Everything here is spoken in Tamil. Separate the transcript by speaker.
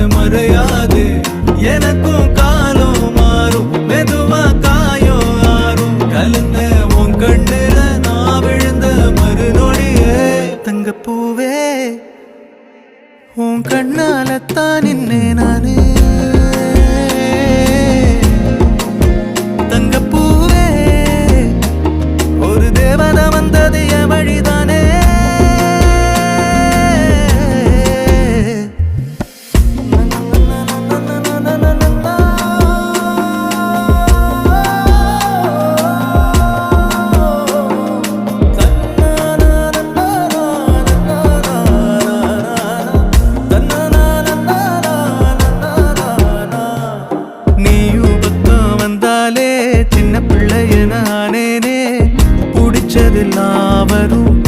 Speaker 1: மறையாது. எனக்கும் காலம் மாறும், மெதுவா காயம் ஆறும். கலந்த உன் கண்ணுல நான் விழுந்த மறுநொடியே. தங்கப்பூவே உன் கண்ணாலத்தான் நின்னே நானே. தங்கப்பூவே ஒரு தேவதை வந்தது என் வழிதானே. சின்ன பிள்ளைய நானேனே, பிடிச்சதெல்லாம் வரும்